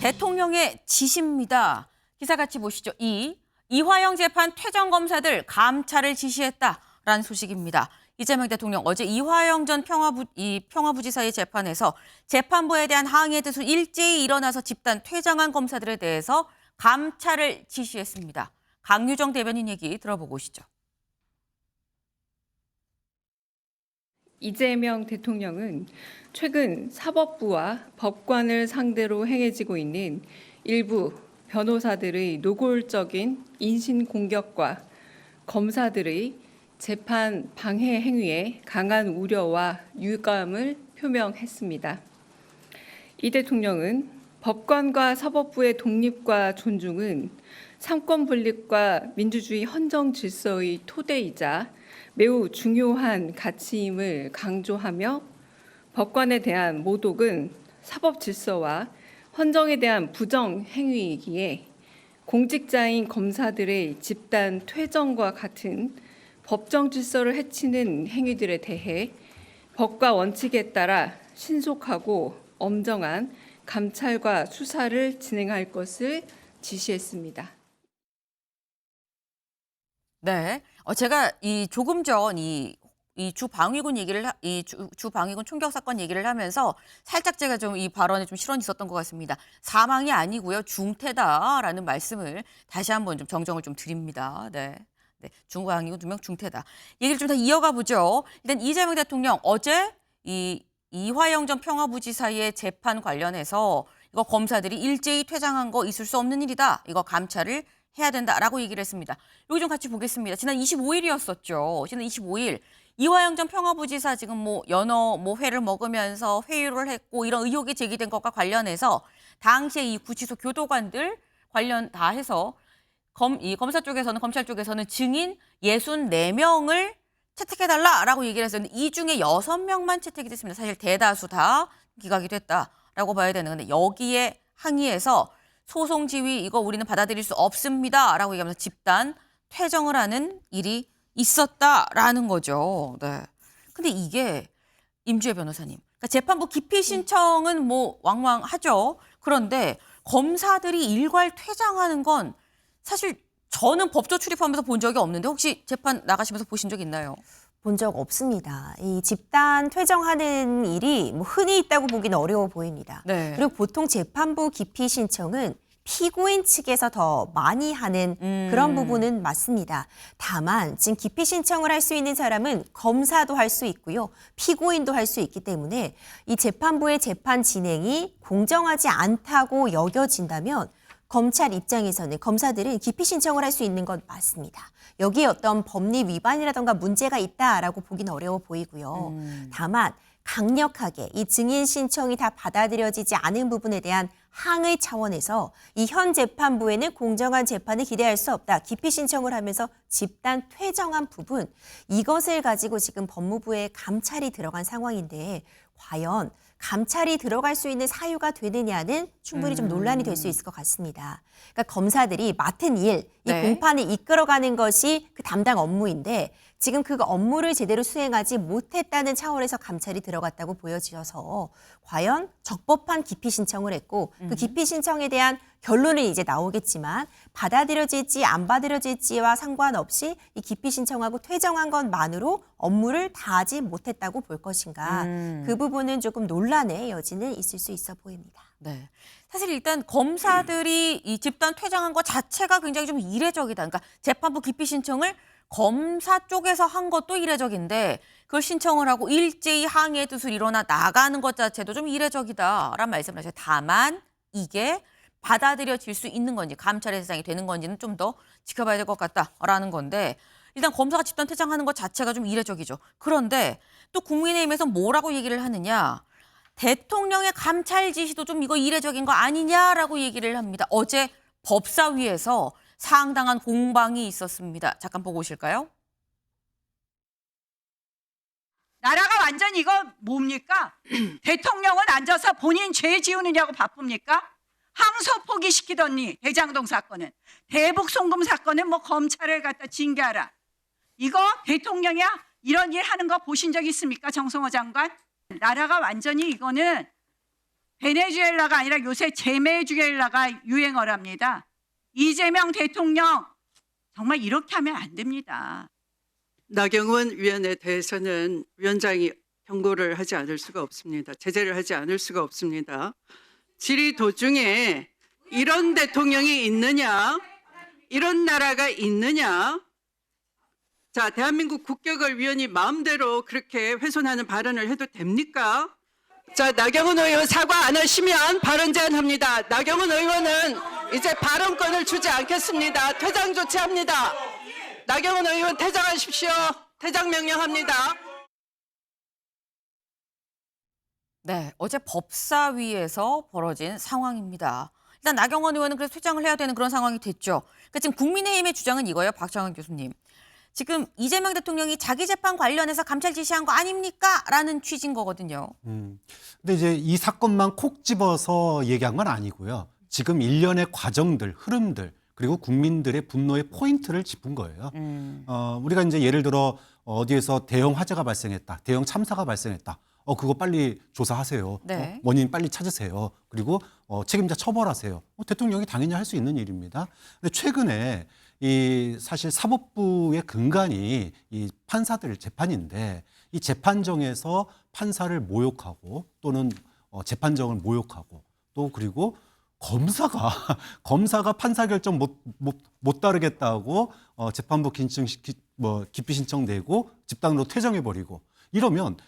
대통령의 지시입니다. 기사 같이 보시죠. 이화영 재판 퇴정 검사들 감찰을 지시했다라는 소식입니다. 이재명 대통령 어제 이화영 전 평화부지사의 재판에서 재판부에 대한 항의의 뜻으로 일제히 일어나서 집단 퇴정한 검사들에 대해서 감찰을 지시했습니다. 강유정 대변인 얘기 들어보고 오시죠. 이재명 대통령은 최근 사법부와 법관을 상대로 행해지고 있는 일부 변호사들의 노골적인 인신공격과 검사들의 재판 방해 행위에 강한 우려와 유감을 표명했습니다. 이 대통령은 법관과 사법부의 독립과 존중은 삼권 분립과 민주주의 헌정 질서의 토대이자 매우 중요한 가치임을 강조하며 법관에 대한 모독은 사법 질서와 헌정에 대한 부정 행위이기에 공직자인 검사들의 집단 퇴정과 같은 법정 질서를 해치는 행위들에 대해 법과 원칙에 따라 신속하고 엄정한 감찰과 수사를 진행할 것을 지시했습니다. 네, 제가 조금 전 주방위군 얘기를 주방위군 총격 사건 얘기를 하면서 살짝 제가 좀 이 발언에 좀 실언이 있었던 것 같습니다. 사망이 아니고요, 중태다라는 말씀을 다시 한번 좀 정정을 좀 드립니다. 네, 주방위군 2명 중태다. 얘기를 좀 더 이어가 보죠. 일단 이재명 대통령 어제 이화영 전 평화부지사의 재판 관련해서 이거 검사들이 일제히 퇴장한 거 있을 수 없는 일이다. 이거 감찰을 해야 된다라고 얘기를 했습니다. 여기 좀 같이 보겠습니다. 지난 25일이었었죠. 지난 25일 이화영 전 평화부지사 지금 연어 회를 먹으면서 회유를 했고 이런 의혹이 제기된 것과 관련해서 당시에 이 구치소 교도관들 관련 다 해서 검찰 쪽에서는 증인 64명을 채택해달라라고 얘기를 했었는데 이 중에 6명만 채택이 됐습니다. 사실 대다수 다 기각이 됐다라고 봐야 되는 건데 여기에 항의해서 소송 지휘 이거 우리는 받아들일 수 없습니다라고 얘기하면서 집단 퇴정을 하는 일이 있었다라는 거죠. 네. 근데 이게 임주혜 변호사님, 그러니까 재판부 기피 신청은 왕왕하죠. 그런데 검사들이 일괄 퇴장하는 건 사실 저는 법조 출입하면서 본 적이 없는데 혹시 재판 나가시면서 보신 적 있나요? 본 적 없습니다. 이 집단 퇴정하는 일이 흔히 있다고 보기는 어려워 보입니다. 네. 그리고 보통 재판부 기피 신청은 피고인 측에서 더 많이 하는 그런 부분은 맞습니다. 다만 지금 기피 신청을 할 수 있는 사람은 검사도 할 수 있고요. 피고인도 할 수 있기 때문에 이 재판부의 재판 진행이 공정하지 않다고 여겨진다면 검찰 입장에서는 검사들은 기피 신청을 할 수 있는 건 맞습니다. 여기에 어떤 법리 위반이라던가 문제가 있다라고 보기는 어려워 보이고요. 다만 강력하게 이 증인 신청이 다 받아들여지지 않은 부분에 대한 항의 차원에서 이 현 재판부에는 공정한 재판을 기대할 수 없다. 기피 신청을 하면서 집단 퇴정한 부분, 이것을 가지고 지금 법무부에 감찰이 들어간 상황인데 과연 감찰이 들어갈 수 있는 사유가 되느냐는 충분히 좀 논란이 될 수 있을 것 같습니다. 그러니까 검사들이 맡은 일, 이 네. 공판을 이끌어가는 것이 그 담당 업무인데 지금 그 업무를 제대로 수행하지 못했다는 차원에서 감찰이 들어갔다고 보여져서 과연 적법한 기피 신청을 했고 그 기피 신청에 대한 결론은 이제 나오겠지만 받아들여질지 안 받아들여질지와 상관없이 이 기피 신청하고 퇴정한 것만으로 업무를 다하지 못했다고 볼 것인가. 그 부분은 조금 논란의 여지는 있을 수 있어 보입니다. 네. 사실 일단 검사들이 이 집단 퇴장한 것 자체가 굉장히 좀 이례적이다. 그러니까 재판부 기피 신청을 검사 쪽에서 한 것도 이례적인데 그걸 신청을 하고 일제히 항의의 뜻으로 일어나 나가는 것 자체도 좀 이례적이다라는 말씀을 하셔요. 다만 이게 받아들여질 수 있는 건지 감찰의 대상이 되는 건지는 좀 더 지켜봐야 될 것 같다라는 건데 일단 검사가 집단 퇴장하는 것 자체가 좀 이례적이죠. 그런데 또 국민의힘에서 뭐라고 얘기를 하느냐. 대통령의 감찰 지시도 좀 이거 이례적인 거 아니냐라고 얘기를 합니다. 어제 법사위에서 상당한 공방이 있었습니다. 잠깐 보고 오실까요? 나라가 완전히 이거 뭡니까? 대통령은 앉아서 본인 죄 지우느냐고 바쁩니까? 항소 포기시키더니 대장동 사건은 대북 송금 사건은 검찰을 갖다 징계하라. 이거 대통령이야 이런 일 하는 거 보신 적 있습니까? 정성호 장관? 나라가 완전히 이거는 베네수엘라가 아니라 요새 제메주엘라가 유행어랍니다. 이재명 대통령 정말 이렇게 하면 안 됩니다. 나경원 위원에 대해서는 위원장이 경고를 하지 않을 수가 없습니다. 제재를 하지 않을 수가 없습니다. 질의 도중에 이런 대통령이 있느냐, 이런 나라가 있느냐. 자, 대한민국 국격을 위원이 마음대로 그렇게 훼손하는 발언을 해도 됩니까? 자, 나경원 의원 사과 안 하시면 발언 제한합니다. 나경원 의원은 이제 발언권을 주지 않겠습니다. 퇴장 조치합니다. 나경원 의원 퇴장하십시오. 퇴장 명령합니다. 네, 어제 법사위에서 벌어진 상황입니다. 일단 나경원 의원은 그래서 퇴장을 해야 되는 그런 상황이 됐죠. 그러니까 지금 국민의힘의 주장은 이거예요, 박정환 교수님. 지금 이재명 대통령이 자기 재판 관련해서 감찰 지시한 거 아닙니까? 라는 취지인 거거든요. 근데 이제 이 사건만 콕 집어서 얘기한 건 아니고요. 지금 일련의 과정들, 흐름들, 그리고 국민들의 분노의 포인트를 짚은 거예요. 우리가 이제 예를 들어 어디에서 대형 화재가 발생했다, 대형 참사가 발생했다. 그거 빨리 조사하세요. 네. 원인 빨리 찾으세요. 그리고 책임자 처벌하세요. 대통령이 당연히 할 수 있는 일입니다. 근데 최근에 이 사실 사법부의 근간이 이 판사들 재판인데 이 재판정에서 판사를 모욕하고 또는 재판정을 모욕하고 또 그리고 검사가 판사 결정 못 따르겠다고 재판부 기피 신청 내고 집단으로 퇴정해 버리고 이러면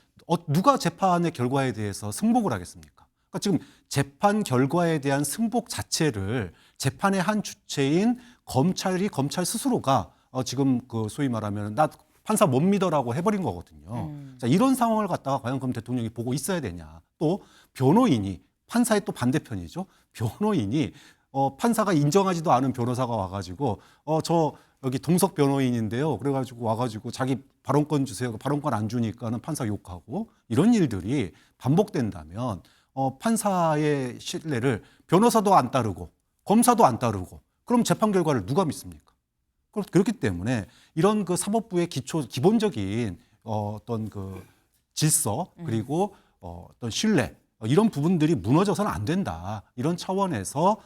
누가 재판의 결과에 대해서 승복을 하겠습니까? 그러니까 지금 재판 결과에 대한 승복 자체를 재판의 한 주체인 검찰 스스로가 지금 그 소위 말하면 나 판사 못 믿어라고 해버린 거거든요. 자, 이런 상황을 갖다가 과연 그럼 대통령이 보고 있어야 되냐? 또 변호인이 판사의 또 반대편이죠. 변호인이 판사가 인정하지도 않은 변호사가 와가지고 저 여기 동석 변호인인데요. 그래가지고 와가지고 자기 발언권 주세요. 발언권 안 주니까는 판사 욕하고 이런 일들이 반복된다면 판사의 신뢰를 변호사도 안 따르고 검사도 안 따르고 그럼 재판 결과를 누가 믿습니까? 그렇기 때문에 이런 그 사법부의 기본적인 어떤 그 질서 그리고 어떤 신뢰 이런 부분들이 무너져서는 안 된다. 이런 차원에서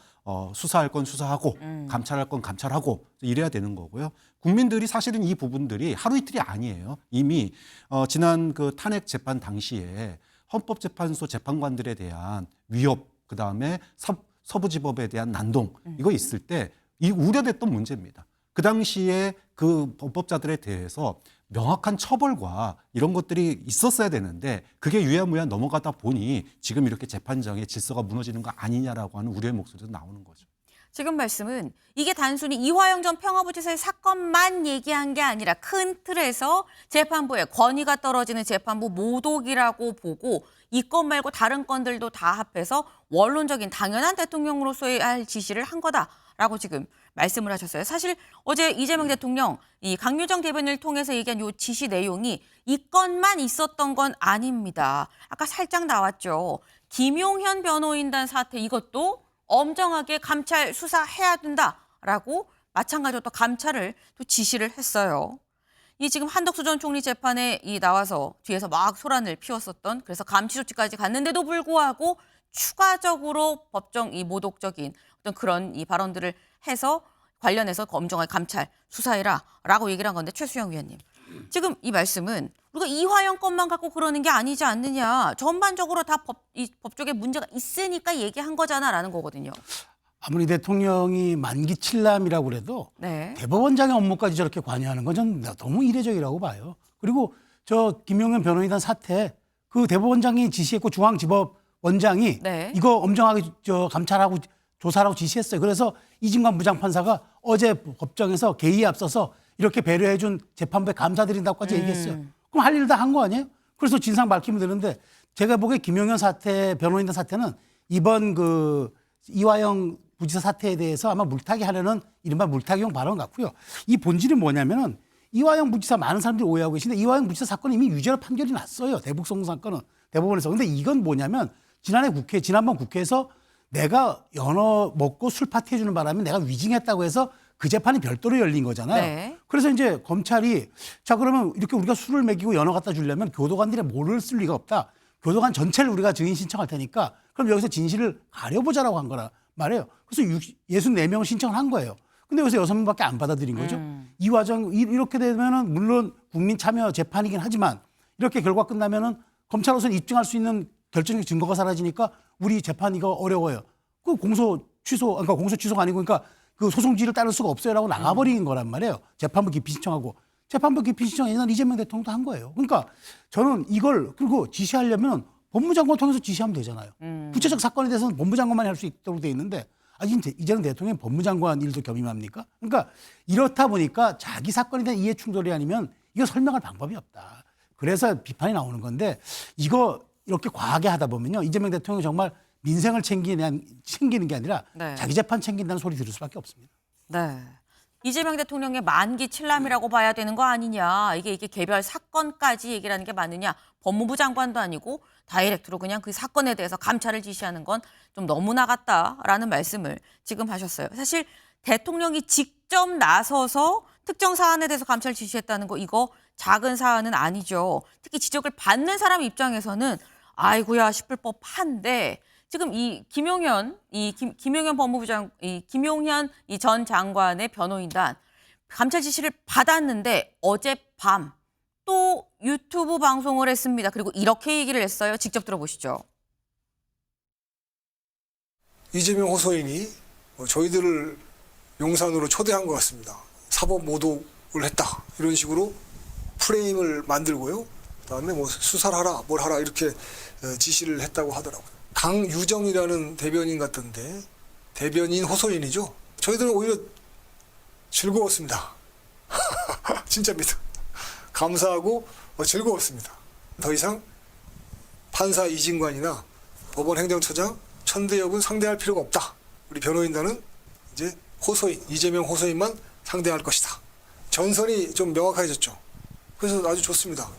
수사할 건 수사하고 감찰할 건 감찰하고 이래야 되는 거고요. 국민들이 사실은 이 부분들이 하루 이틀이 아니에요. 이미 지난 그 탄핵 재판 당시에 헌법재판소 재판관들에 대한 위협, 그다음에 서부지법에 대한 난동 이거 있을 때 이 우려됐던 문제입니다. 그 당시에 그 범법자들에 대해서 명확한 처벌과 이런 것들이 있었어야 되는데 그게 유야무야 넘어가다 보니 지금 이렇게 재판정의 질서가 무너지는 거 아니냐라고 하는 우려의 목소리도 나오는 거죠. 지금 말씀은 이게 단순히 이화영 전 평화부지사의 사건만 얘기한 게 아니라 큰 틀에서 재판부의 권위가 떨어지는 재판부 모독이라고 보고 이 건 말고 다른 건들도 다 합해서 원론적인 당연한 대통령으로서의 할 지시를 한 거다라고 지금 말씀을 하셨어요. 사실 어제 이재명 대통령 이 강유정 대변인을 통해서 얘기한 요 지시 내용이 이 건만 있었던 건 아닙니다. 아까 살짝 나왔죠. 김용현 변호인단 사태 이것도 엄정하게 감찰 수사해야 된다라고 마찬가지로 또 감찰을 또 지시를 했어요. 이 지금 한덕수 전 총리 재판에 이 나와서 뒤에서 막 소란을 피웠었던 그래서 감시 조치까지 갔는데도 불구하고 추가적으로 법정 이 모독적인 어떤 그런 이 발언들을 해서 관련해서 엄정하게 감찰 수사해라라고 얘기를 한 건데 최수영 위원님 지금 이 말씀은 우리가 이화영 건만 갖고 그러는 게 아니지 않느냐 전반적으로 다 법적에 문제가 있으니까 얘기한 거잖아라는 거거든요. 아무리 대통령이 만기 칠남이라고 그래도 네. 대법원장의 업무까지 저렇게 관여하는 건 저는 너무 이례적이라고 봐요. 그리고 저 김용현 변호인단 사태 그 대법원장이 지시했고 중앙지법 원장이 네. 이거 엄정하게 감찰하고 조사라고 지시했어요. 그래서 이진관 부장판사가 어제 법정에서 개의에 앞서서 이렇게 배려해준 재판부에 감사드린다고까지 얘기했어요. 그럼 할 일 다 한 거 아니에요? 그래서 진상 밝히면 되는데 제가 보기에 김용현 사태, 변호인단 사태는 이번 그 이화영 부지사 사태에 대해서 아마 물타기 하려는 이른바 물타기용 발언 같고요. 이 본질이 뭐냐면은 이화영 부지사 많은 사람들이 오해하고 계신데 이화영 부지사 사건은 이미 유죄로 판결이 났어요. 대북송금 사건은 대법원에서. 근데 이건 뭐냐면 지난번 국회에서 내가 연어 먹고 술 파티 해주는 바람에 내가 위증했다고 해서 그 재판이 별도로 열린 거잖아요. 네. 그래서 이제 검찰이 자 그러면 이렇게 우리가 술을 먹이고 연어 갖다 주려면 교도관들의 모를 쓸 리가 없다. 교도관 전체를 우리가 증인 신청할 테니까 그럼 여기서 진실을 가려보자라고 한 거라 말이에요. 그래서 64명 신청을 한 거예요. 근데 여기서 6명밖에 안 받아들인 거죠. 이 과정 이렇게 되면은 물론 국민 참여 재판이긴 하지만 이렇게 결과 끝나면은 검찰로서는 입증할 수 있는 결정적 증거가 사라지니까 우리 재판 이거 어려워요. 그 공소 취소, 그러니까 공소 취소가 아니고 그러니까 그 소송지를 따를 수가 없어요라고 나가버린 거란 말이에요. 재판부 기피 신청하고. 재판부 기피 신청 예전 이재명 대통령도 한 거예요. 그러니까 저는 이걸 그리고 지시하려면 법무장관 통해서 지시하면 되잖아요. 구체적 사건에 대해서는 법무장관만이 할 수 있도록 돼 있는데 이재명 대통령이 법무장관 일도 겸임합니까? 그러니까 이렇다 보니까 자기 사건에 대한 이해 충돌이 아니면 이거 설명할 방법이 없다. 그래서 비판이 나오는 건데 이거 이렇게 과하게 하다 보면요. 이재명 대통령이 정말 민생을 챙기는 게 아니라 네. 자기 재판 챙긴다는 소리 들을 수밖에 없습니다. 네. 이재명 대통령의 만기 칠남이라고 봐야 되는 거 아니냐. 이게 개별 사건까지 얘기를 하는 게 맞느냐. 법무부 장관도 아니고 다이렉트로 그냥 그 사건에 대해서 감찰을 지시하는 건 좀 너무 나갔다라는 말씀을 지금 하셨어요. 사실 대통령이 직접 나서서 특정 사안에 대해서 감찰 지시했다는 거 이거 작은 사안은 아니죠. 특히 지적을 받는 사람 입장에서는 아이고야 싶을 법한데 지금 이 김용현 법무부장 김용현 전 장관의 변호인단 감찰 지시를 받았는데 어젯밤 또 유튜브 방송을 했습니다. 그리고 이렇게 얘기를 했어요. 직접 들어보시죠. 이재명 호소인이 저희들을 용산으로 초대한 것 같습니다. 사법 모독을 했다 이런 식으로 프레임을 만들고요. 그다음에 뭐 수사를 하라 뭘 하라 이렇게 지시를 했다고 하더라고요. 강유정이라는 대변인 같던데 대변인 호소인이죠. 저희들은 오히려 즐거웠습니다. 진짜입니다. 감사하고 즐거웠습니다. 더 이상 판사 이진관이나 법원 행정처장 천대엽은 상대할 필요가 없다. 우리 변호인단은 이제 이재명 호소인만 상대할 것이다. 전선이 좀 명확해졌죠. 그래서 아주 좋습니다.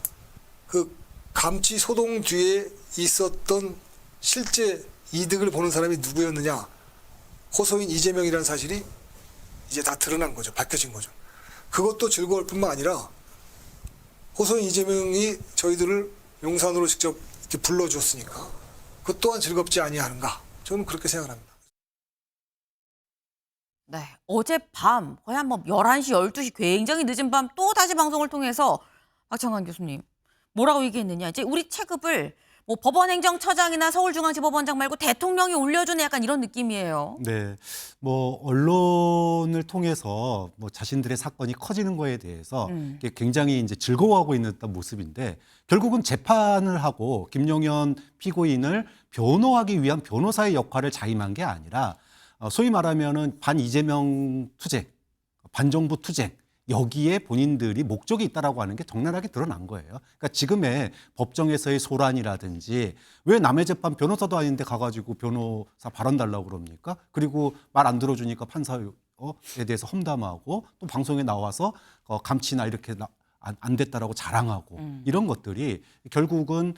그 감치 소동 뒤에 있었던 실제 이득을 보는 사람이 누구였느냐. 호소인 이재명이라는 사실이 이제 다 드러난 거죠. 밝혀진 거죠. 그것도 즐거울 뿐만 아니라 호소인 이재명이 저희들을 용산으로 직접 이렇게 불러주었으니까 그것 또한 즐겁지 아니하는가. 저는 그렇게 생각합니다. 네, 어젯밤 거의 한 11시, 12시 굉장히 늦은 밤 또 다시 방송을 통해서 박창관 교수님 뭐라고 얘기했느냐. 이제 우리 체급을 뭐 법원행정처장이나 서울중앙지법원장 말고 대통령이 올려주는 약간 이런 느낌이에요. 네, 뭐 언론을 통해서 뭐 자신들의 사건이 커지는 거에 대해서 이게 굉장히 이제 즐거워하고 있는 모습인데 결국은 재판을 하고 김용현 피고인을 변호하기 위한 변호사의 역할을 자임한 게 아니라 소위 말하면은 반 이재명 투쟁, 반정부 투쟁. 여기에 본인들이 목적이 있다라고 하는 게 적나라하게 드러난 거예요. 그러니까 지금의 법정에서의 소란이라든지 왜 남의 재판 변호사도 아닌데 가가지고 변호사 발언 달라고 그럽니까? 그리고 말 안 들어주니까 판사에 대해서 험담하고 또 방송에 나와서 감치나 이렇게 안 됐다라고 자랑하고 이런 것들이 결국은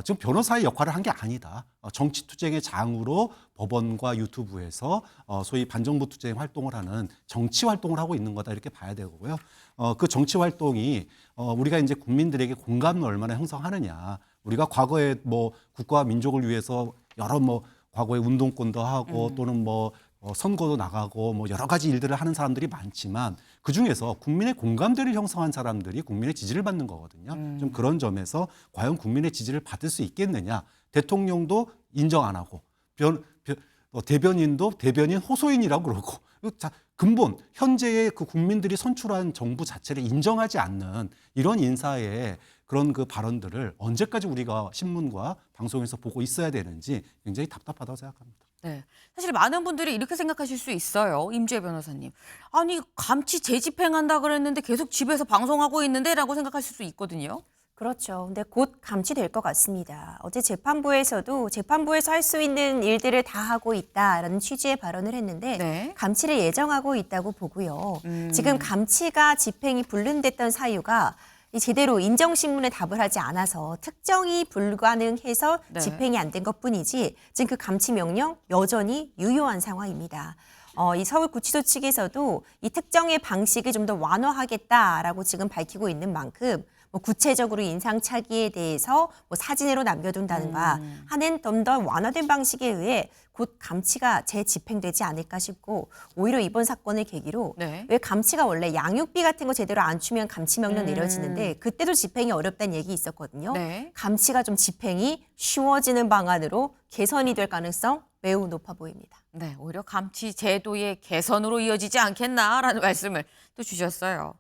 지금 변호사의 역할을 한 게 아니다. 정치 투쟁의 장으로 법원과 유튜브에서 소위 반정부 투쟁 활동을 하는 정치 활동을 하고 있는 거다 이렇게 봐야 되고요. 그 정치 활동이 우리가 이제 국민들에게 공감을 얼마나 형성하느냐. 우리가 과거에 뭐 국가와 민족을 위해서 여러 뭐 과거에 운동권도 하고 또는 뭐 선거도 나가고 뭐 여러 가지 일들을 하는 사람들이 많지만 그중에서 국민의 공감대를 형성한 사람들이 국민의 지지를 받는 거거든요. 좀 그런 점에서 과연 국민의 지지를 받을 수 있겠느냐. 대통령도 인정 안 하고 대변인도 대변인 호소인이라고 그러고 자, 근본 현재의 그 국민들이 선출한 정부 자체를 인정하지 않는 이런 인사의 그런 그 발언들을 언제까지 우리가 신문과 방송에서 보고 있어야 되는지 굉장히 답답하다고 생각합니다. 네. 사실 많은 분들이 이렇게 생각하실 수 있어요. 임주혜 변호사님. 아니 감치 재집행한다 그랬는데 계속 집에서 방송하고 있는데 라고 생각하실 수 있거든요. 그렇죠. 근데 곧 감치될 것 같습니다. 어제 재판부에서도 재판부에서 할 수 있는 일들을 다 하고 있다라는 취지의 발언을 했는데 네. 감치를 예정하고 있다고 보고요. 지금 감치가 집행이 불능됐던 사유가 제대로 인정신문에 답을 하지 않아서 특정이 불가능해서 네. 집행이 안 된 것뿐이지 지금 그 감치 명령 여전히 유효한 상황입니다. 이 서울구치소 측에서도 이 특정의 방식을 좀 더 완화하겠다라고 지금 밝히고 있는 만큼 뭐 구체적으로 인상 차기에 대해서 뭐 사진으로 남겨둔다든가 하는 좀 더 완화된 방식에 의해 곧 감치가 재집행되지 않을까 싶고 오히려 이번 사건을 계기로 네. 왜 감치가 원래 양육비 같은 거 제대로 안 주면 감치 명령 내려지는데 그때도 집행이 어렵다는 얘기 있었거든요. 네. 감치가 좀 집행이 쉬워지는 방안으로 개선이 될 가능성 매우 높아 보입니다. 네, 오히려 감치 제도의 개선으로 이어지지 않겠나라는 말씀을 또 주셨어요.